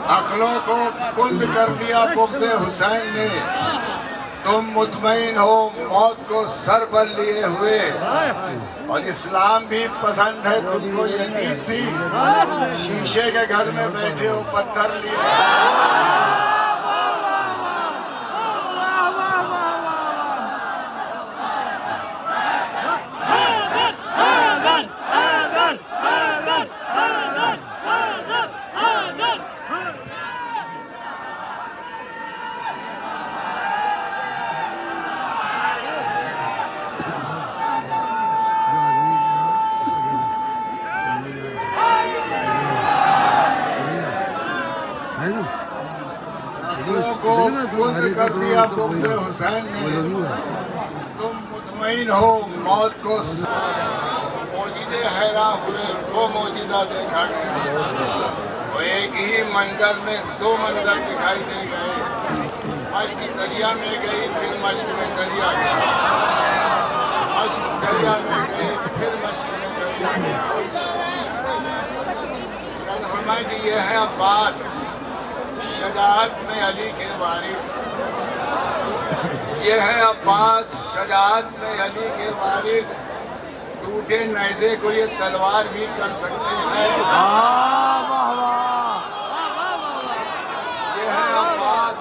अक्लों को कुंद कर दिया बुग़्ज़े हुसैन ने। तुम मुतमईन हो मौत को सर पर लिए हुए, और इस्लाम भी पसंद है तुमको, यजीद भी। शीशे के घर में बैठे हो पत्थर लिए। को कुंद कर दिया बुग़्ज़े हुसैन ने। तुम मुतमईन हो मौत को। मौजिदे हैरान हुए, दो मौजिदा देखा गया। वो एक ही मंजर में दो मंजर दिखाई दे गए। मश्क दरिया में गई, फिर मश्क में दरिया गई। मश्क दरिया में गई, फिर मश्क में दरिया गई। ये है अब्बास, शजाअत में अली के वारिस। ये है अब्बास, शजाअत में अली के वारिस। टूटे नैज़े को ये तलवार भी कर सकते हैं। ये है अब्बास,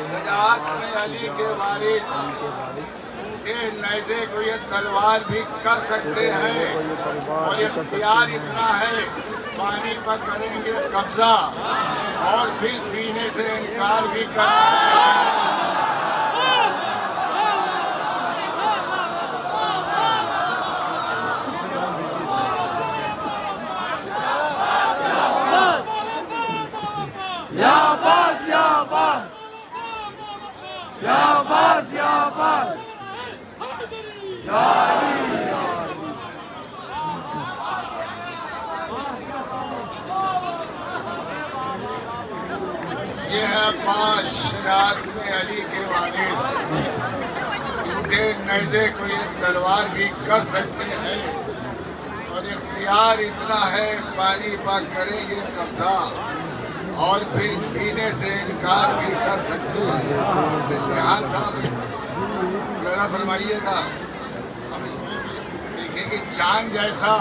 शजाअत में अली के वारिस। टूटे नैज़े को ये तलवार भी कर सकते हैं। और इख्तियार इतना है, पानी पर करेंगे कब्जा और फिर पीने से इनकार भी कर सकते हैं। या अब्बास, या अब्बास, या अब्बास, या अब्बास, या अली, या अली। ये है अब्बास, शजाअत में अली के वारिस। टूटे नैज़े को ये तलवार भी कर सकते हैं। और इख्तियार इतना है, पानी पर करेंगे कब्जा और फिर पीने से इनकार भी कर सकते हैं। ध्यान साहब जरा फरमाइएगा। देखिए कि चांद जैसा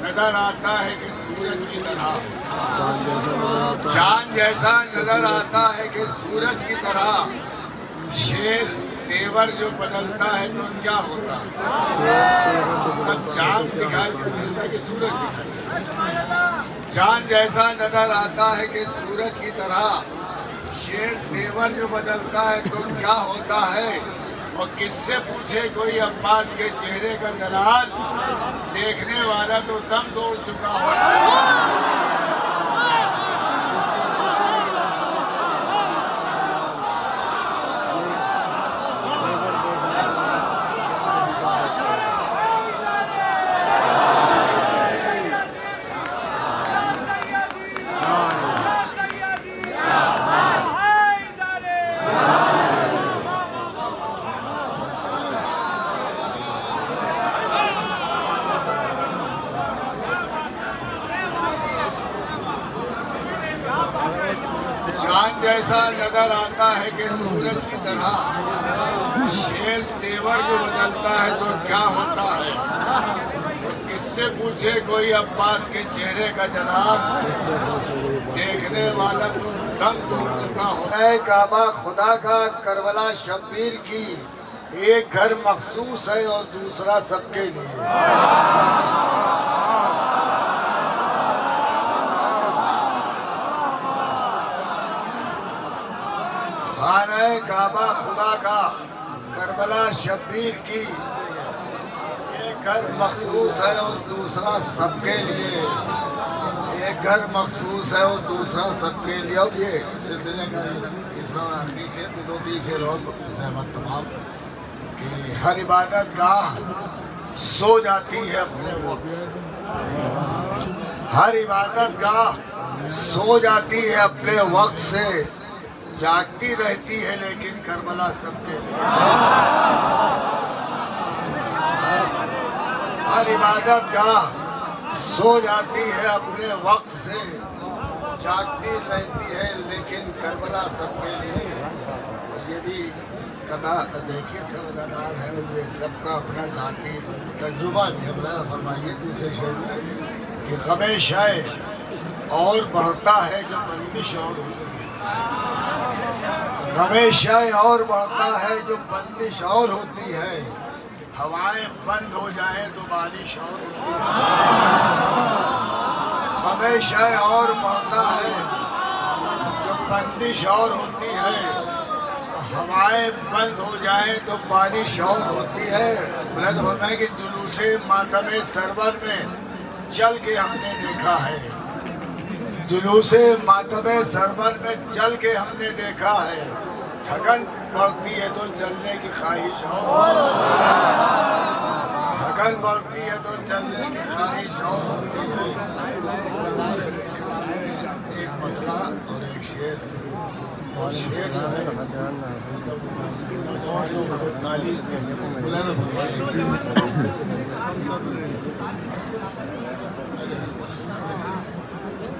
नजर आता है कि सूरज की तरह। चांद जैसा नजर आता है कि सूरज की तरह। शेर तेवर जो बदलता है तो क्या होता है? तब चांद दिखाई देता है कि सूरज दिखाई देता है। चांद जैसा नजर आता है कि सूरज की तरह। शेर तेवर जो बदलता है तो क्या होता है? और किससे पूछे कोई अब्बास के चेहरे का जलाल, देखने वाला तो दम तोड़ चुका होता। चांद जैसा नजर आता है कि सूरज की तरह। शेर तेवर जो बदलता है तो क्या होता है? तो किससे पूछे कोई अब्बास के चेहरे का जलाल, देखने वाला तो दम तोड़ चुका होता है। काबा खुदा का, करबला शब्बीर की। एक घर मखसूस है और दूसरा सबके लिए। खाने काबा खुदा का, करबला शब्बीर की। एक घर मखसूस है और दूसरा सबके लिए। एक घर मखसूस है और दूसरा सबके लिए। और ये सिलसिले का तीसरा और आखिरी शेर, तो दो तीन शेर और सहमत तमाम कि हर इबादत गाह सो जाती है अपने वक्त से। हर इबादत गाह सो जाती है अपने वक्त से। जागती रहती है लेकिन करबला सबके लिए। हर इबादत गाह सो जाती है अपने वक्त से। जागती रहती है लेकिन करबला सबके लिए। ये भी कथा देखिए सब अदादार है और ये सबका अपना जाती तजुर्बा भी हमला फरमाइए दूसरे शेर में कि गमे शायर और बढ़ता है जो बंदिश और होती है। गमे शायर और बढ़ता है जो बंदिश और होती है। हवाएं बंद हो जाए तो बारिश और होती है। हमेशा और बढ़ता है जो बंदिश और होती है। हवाएं बंद हो जाए तो बारिश और होती है। बुलंद होना है कि जुलूसे मातमे सरवर में चल के हमने देखा है। जुलूसे मातमे सरवर में चल के हमने देखा है। थकन बढ़ती है तो चलने की ख्वाहिश और थकन बढ़ती है तो चलने की ख्वाहिश और होती है। एक मतला और एक शेर और शेर जो है तालीम में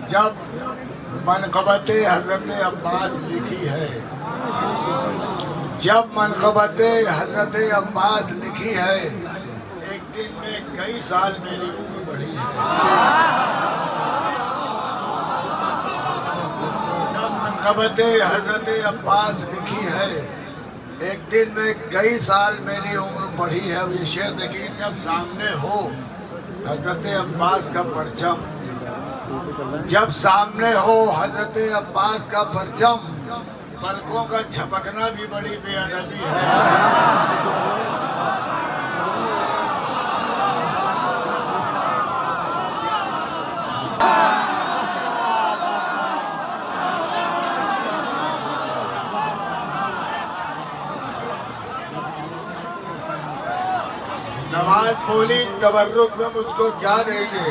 जब मनक़बत हज़रत अब्बास लिखी है, जब मनक़बत हज़रत अब्बास लिखी है, एक दिन में कई साल मेरी उम्र बढ़ी है। जब मनक़बत हज़रत अब्बास लिखी है, एक दिन में कई साल मेरी उम्र बढ़ी है। ये शेर देखिए, जब सामने हो हज़रत अब्बास का परचम, जब सामने हो हज़रत अब्बास का परचम, पलकों का झपकना भी बड़ी बेअदबी है। नवाज बोली तबर्रुक में मुझको क्या देंगे।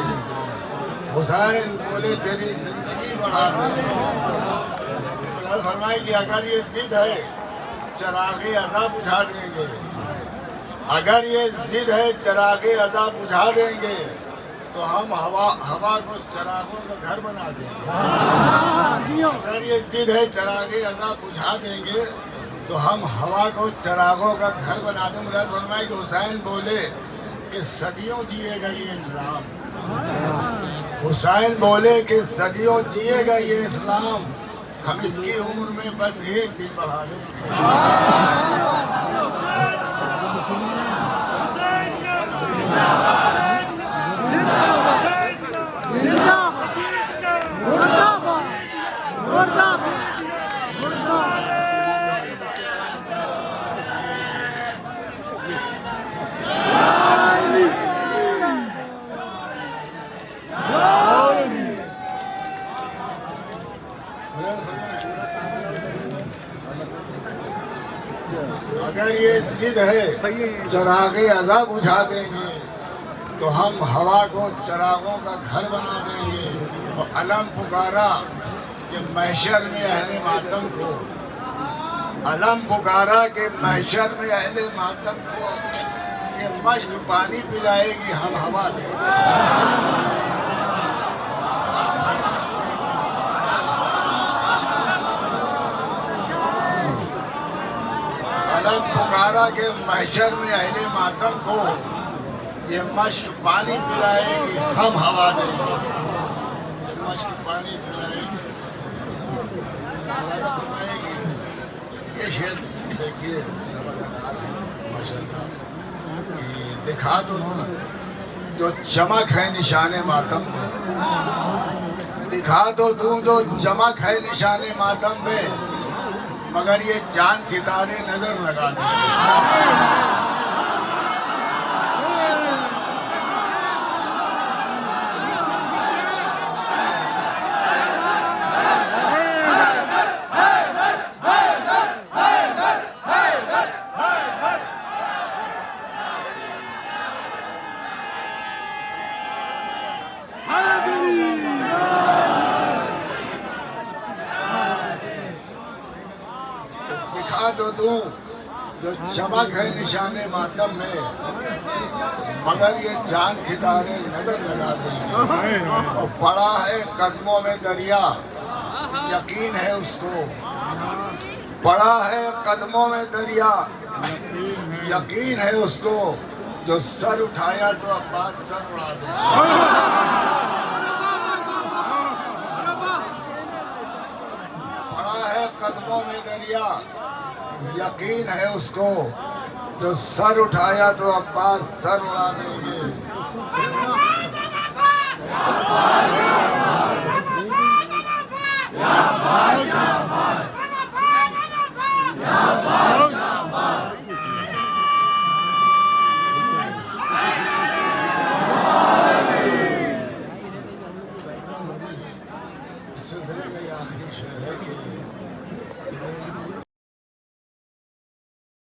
हुसैन बोले तेरी जिंदगी बढ़ा देंगे। फरमाए कि अगर ये जिद है चरागे अदा बुझा देंगे। अगर ये जिद है चरागे अदा बुझा देंगे तो हम हवा को चरागों का घर बना देंगे। अगर ये जिद है चरागे अदा बुझा देंगे तो हम हवा को चरागों का घर बना देंगे। फरमाए कि हुसैन बोले कि सदियों जिएगा ये इस्लाम। हुसैन बोले कि सदियों जिएगा ये इस्लाम। हम इसकी उम्र में बस एक दिन बढ़ा देंगे। अगर ये जिद है चरागे अदा बुझा देंगे तो हम हवा को चरागों का घर बना देंगे। और अलम पुकारा कि महशर में अहले मातम को, अलम पुकारा कि महशर में अहले मातम को ये मश्क पानी पिलाएगी हम हवा देंगे। अलम पुकारा के महशर में अहले मातम को ये मश्क पानी पिलाएगी हम हवा देंगे। मश्क पानी पिलाएगी ये शेर देखिए समझदार है माशाल्लाह कि दिखा दो जो चमक है निशाने मातम में। दिखा दो तू जो चमक है निशाने मातम में, मगर ये चांद सितारे नजर लगा देंगे। तो दूं जो चमक है निशाने मातम में, मगर ये चांद सितारे नजर लगा देंगे। और पड़ा है कदमों में दरिया यकीन है उसको। पड़ा है कदमों में दरिया, यकीन है उसको। जो सर उठाया तो अब्बास सर उड़ा दे। पड़ा है कदमों में दरिया, यकीन है उसको। जो सर उठाया तो अब्बास सर उड़ा दे।